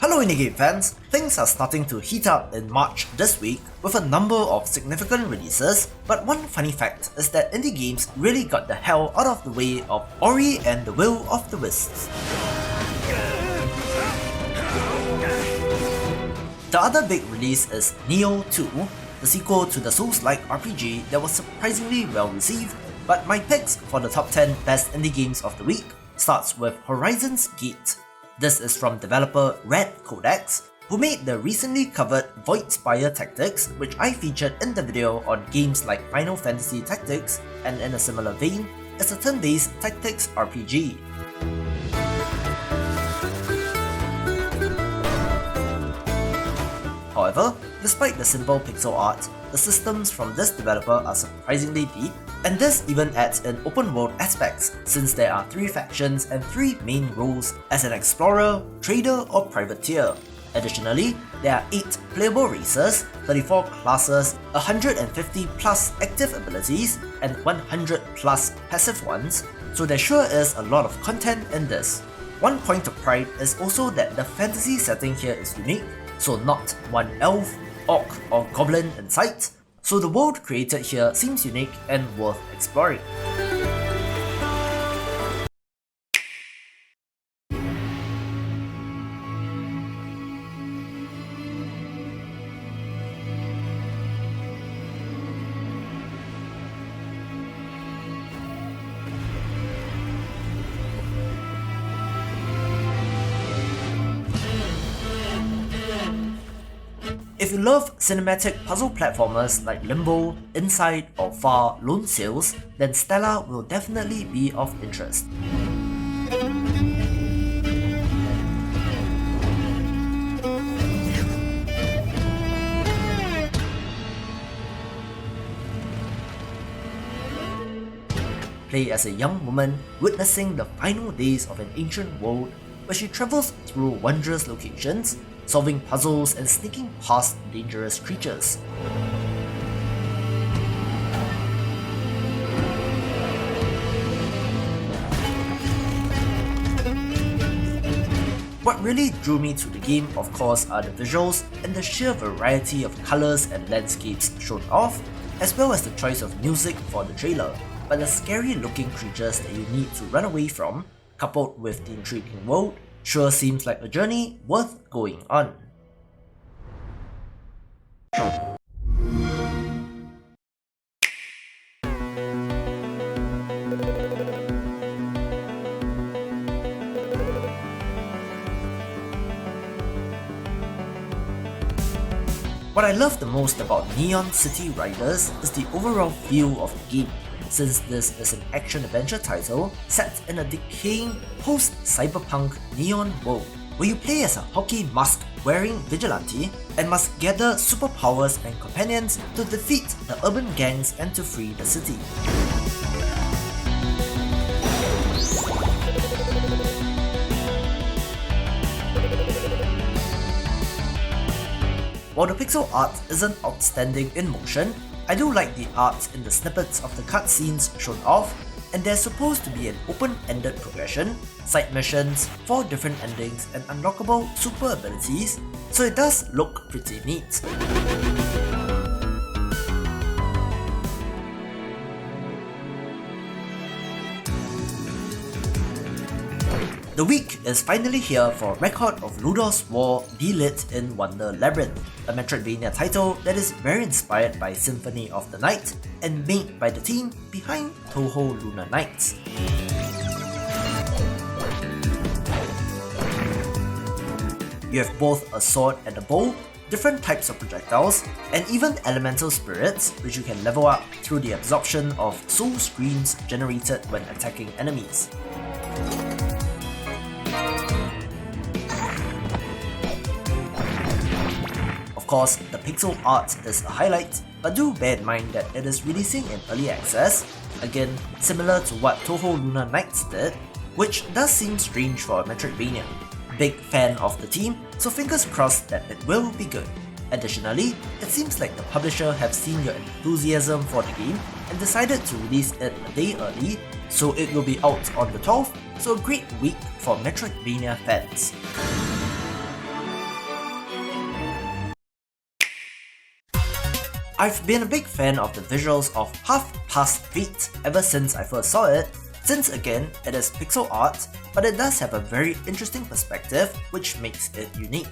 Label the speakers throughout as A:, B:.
A: Hello indie game fans, things are starting to heat up in March this week with a number of significant releases, but one funny fact is that indie games really got the hell out of the way of Ori and the Will of the Wisps. The other big release is Nioh 2, the sequel to the Souls-like RPG that was surprisingly well received, but my picks for the top 10 best indie games of the week starts with Horizon's Gate. This is from developer Red Codex, who made the recently covered Voidspire Tactics, which I featured in the video on games like Final Fantasy Tactics, and in a similar vein, is a turn-based tactics RPG. However, despite the simple pixel art, the systems from this developer are surprisingly deep, and this even adds in open world aspects since there are 3 factions and 3 main roles as an explorer, trader or privateer. Additionally, there are 8 playable races, 34 classes, 150 plus active abilities, and 100 plus passive ones, so there sure is a lot of content in this. One point of pride is also that the fantasy setting here is unique, so not one elf, orc or goblin in sight, so the world created here seems unique and worth exploring. If you love cinematic puzzle platformers like Limbo, Inside or Far Lone Sails, then Stella will definitely be of interest. Play as a young woman witnessing the final days of an ancient world where she travels through wondrous locations, solving puzzles and sneaking past dangerous creatures. What really drew me to the game, of course, are the visuals and the sheer variety of colors and landscapes shown off, as well as the choice of music for the trailer, but the scary looking creatures that you need to run away from, coupled with the intriguing world, sure seems like a journey worth going on. What I love the most about Neon City Riders is the overall feel of the game, since this is an action-adventure title set in a decaying post-cyberpunk neon world, where you play as a hockey mask-wearing vigilante and must gather superpowers and companions to defeat the urban gangs and to free the city. While the pixel art isn't outstanding in motion, I do like the art in the snippets of the cutscenes shown off, and there's supposed to be an open-ended progression, side missions, 4 different endings and unlockable super abilities, so it does look pretty neat. The week is finally here for Record of Ludos War Be-Lit in Wonder Labyrinth, a Metroidvania title that is very inspired by Symphony of the Night and made by the team behind Touhou Lunar Nights. You have both a sword and a bow, different types of projectiles, and even elemental spirits, which you can level up through the absorption of soul screens generated when attacking enemies. Of course, the pixel art is a highlight, but do bear in mind that it is releasing in early access, again similar to what Touhou Lunar Nights did, which does seem strange for a Metroidvania. Big fan of the team, so fingers crossed that it will be good. Additionally, it seems like the publisher have seen your enthusiasm for the game and decided to release it a day early, so it will be out on the 12th, so a great week for Metroidvania fans. I've been a big fan of the visuals of Pophast Feet ever since I first saw it, since again it is pixel art, but it does have a very interesting perspective which makes it unique.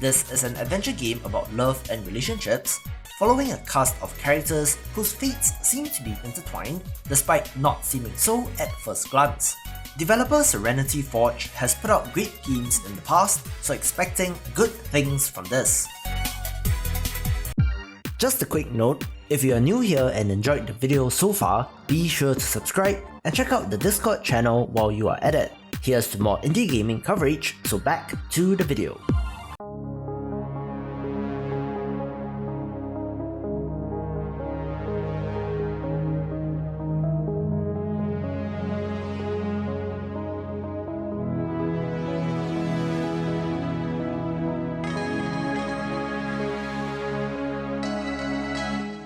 A: This is an adventure game about love and relationships, following a cast of characters whose fates seem to be intertwined despite not seeming so at first glance. Developer Serenity Forge has put out great games in the past, so expecting good things from this. Just a quick note, if you are new here and enjoyed the video so far, be sure to subscribe and check out the Discord channel while you are at it. Here's to more indie gaming coverage, so back to the video.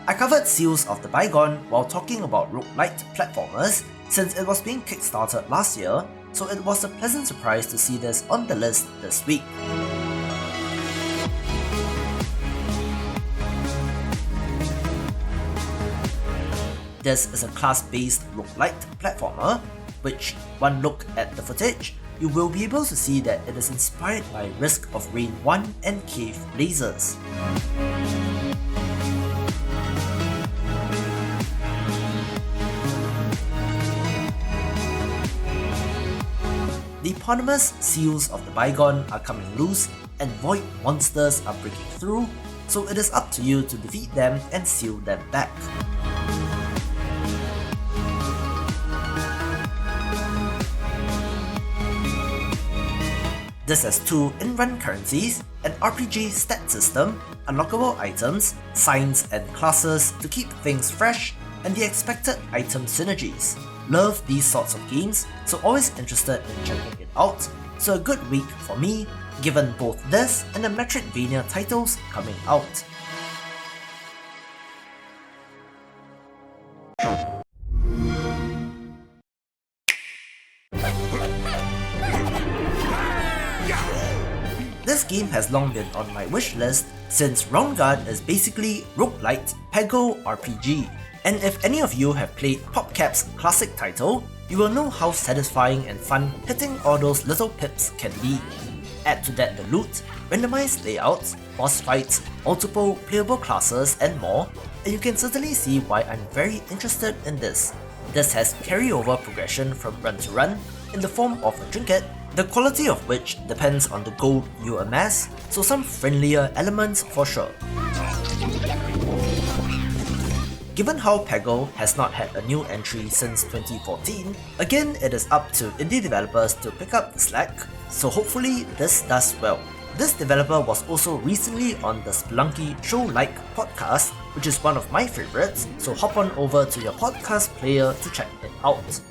A: I covered Seals of the Bygone while talking about roguelite platformers since it was being kickstarted last year, so it was a pleasant surprise to see this on the list this week. This is a class-based roguelite platformer, which, one look at the footage, you will be able to see that it is inspired by Risk of Rain 1 and Cave Blazers. The eponymous Seals of the Bygone are coming loose and void monsters are breaking through, so it is up to you to defeat them and seal them back. This has two in-run currencies, an RPG stat system, unlockable items, signs and classes to keep things fresh, and the expected item synergies. Love these sorts of games, so always interested in checking it out, so a good week for me, given both this and the Metroidvania titles coming out. This game has long been on my wishlist since Roundguard is basically roguelite Pego RPG. And if any of you have played PopCap's classic title, you will know how satisfying and fun hitting all those little pips can be. Add to that the loot, randomized layouts, boss fights, multiple playable classes and more, and you can certainly see why I'm very interested in this. This has carryover progression from run to run in the form of a trinket, the quality of which depends on the gold you amass, so some friendlier elements for sure. Given how Pego has not had a new entry since 2014, again it is up to indie developers to pick up the slack, so hopefully this does well. This developer was also recently on the Spelunky Show-like podcast, which is one of my favorites, so hop on over to your podcast player to check it out.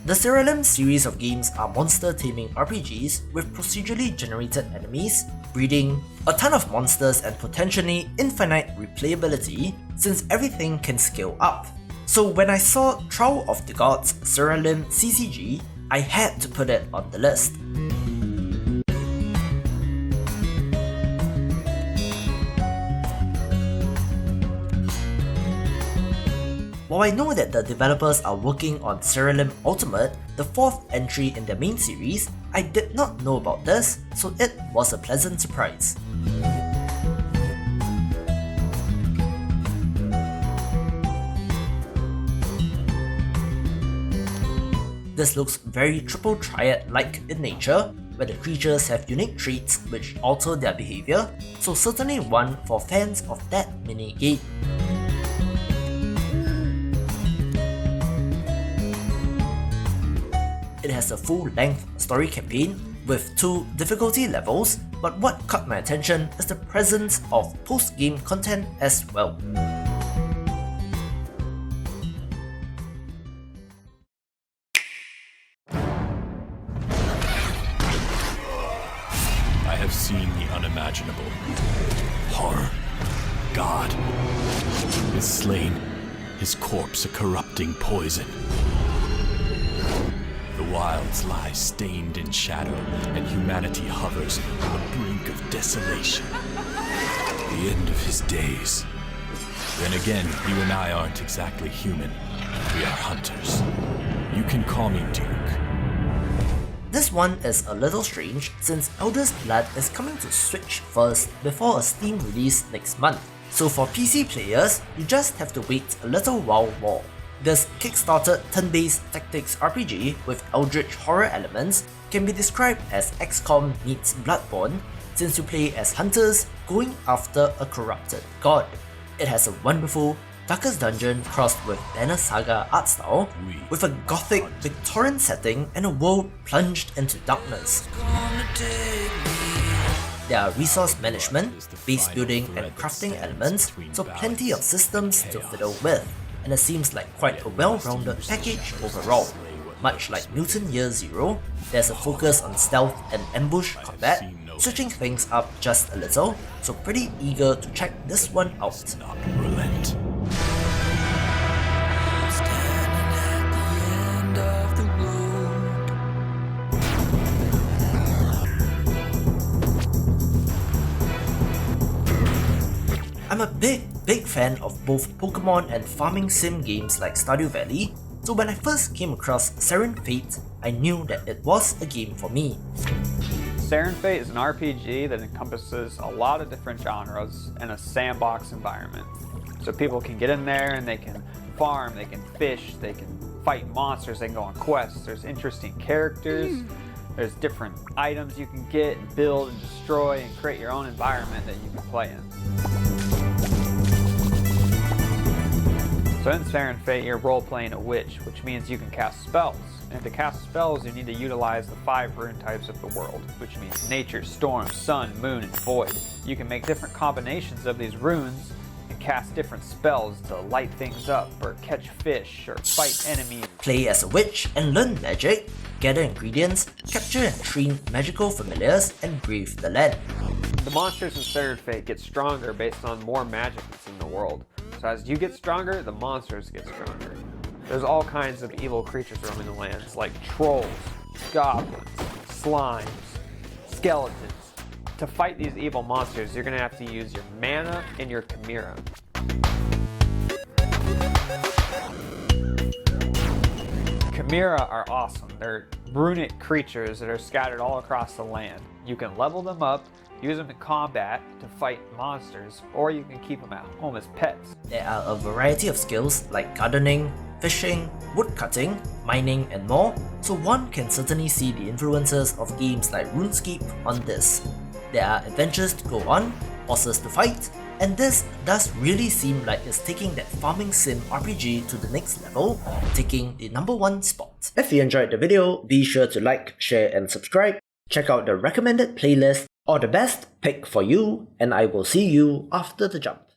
A: The Saren series of games are monster taming RPGs with procedurally generated enemies, breeding, a ton of monsters and potentially infinite replayability since everything can scale up. So when I saw Trowell of the Gods Saren CCG, I had to put it on the list. While I know that the developers are working on Saren Ultimate, the fourth entry in their main series, I did not know about this, so it was a pleasant surprise. This looks very Triple Triad-like in nature, where the creatures have unique traits which alter their behavior, so certainly one for fans of that mini-game. It has a full-length story campaign with 2 difficulty levels, but what caught my attention is the presence of post-game content as well.
B: I have seen the unimaginable. Horror. God is slain. his corpse a corrupting poison. The wilds lie stained in shadow, and humanity hovers on the brink of desolation. The end of his days. Then again, you and I aren't exactly human. We are hunters. You can call me Duke.
A: This one is a little strange since Elder's Blood is coming to Switch first before a Steam release next month. So for PC players, you just have to wait a little while more. This Kickstarted turn-based tactics RPG with eldritch horror elements can be described as XCOM meets Bloodborne, since you play as hunters going after a corrupted god. It has a wonderful Darkest Dungeon crossed with Banner Saga art style, with a gothic Victorian setting and a world plunged into darkness. There are resource management, base building and crafting elements, so plenty of systems to fiddle with, and it seems like quite a well-rounded package overall. Much like Mutant Year Zero, there's a focus on stealth and ambush combat, switching things up just a little, so pretty eager to check this one out. I'm a big fan of both Pokemon and farming sim games like Stardew Valley, so when I first came across Saren Fate, I knew that it was a game for me.
C: Saren Fate is an RPG that encompasses a lot of different genres in a sandbox environment. So people can get in there and they can farm, they can fish, they can fight monsters, they can go on quests, there's interesting characters, there's different items you can get and build and destroy and create your own environment that you can play in. So in Saren Fate, you're role-playing a witch, which means you can cast spells. And to cast spells, you need to utilize the 5 rune types of the world, which means nature, storm, sun, moon, and void. You can make different combinations of these runes and cast different spells to light things up, or catch fish, or fight enemies.
A: Play as a witch and learn magic, gather ingredients, capture and train magical familiars, and brave the land.
C: The monsters in Saren Fate get stronger based on more magic that's in the world. So as you get stronger, the monsters get stronger. There's all kinds of evil creatures roaming the lands, like trolls, goblins, slimes, skeletons. To fight these evil monsters, you're going to have to use your mana and your chimera. Chimera are awesome. They're runic creatures that are scattered all across the land. You can level them up, use them in combat to fight monsters, or you can keep them at home as pets.
A: There are a variety of skills like gardening, fishing, woodcutting, mining and more, so one can certainly see the influences of games like RuneScape on this. There are adventures to go on, bosses to fight, and this does really seem like it's taking that farming sim RPG to the next level, taking the #1 spot. If you enjoyed the video, be sure to like, share and subscribe. Check out the recommended playlist or the best pick for you, and I will see you after the jump.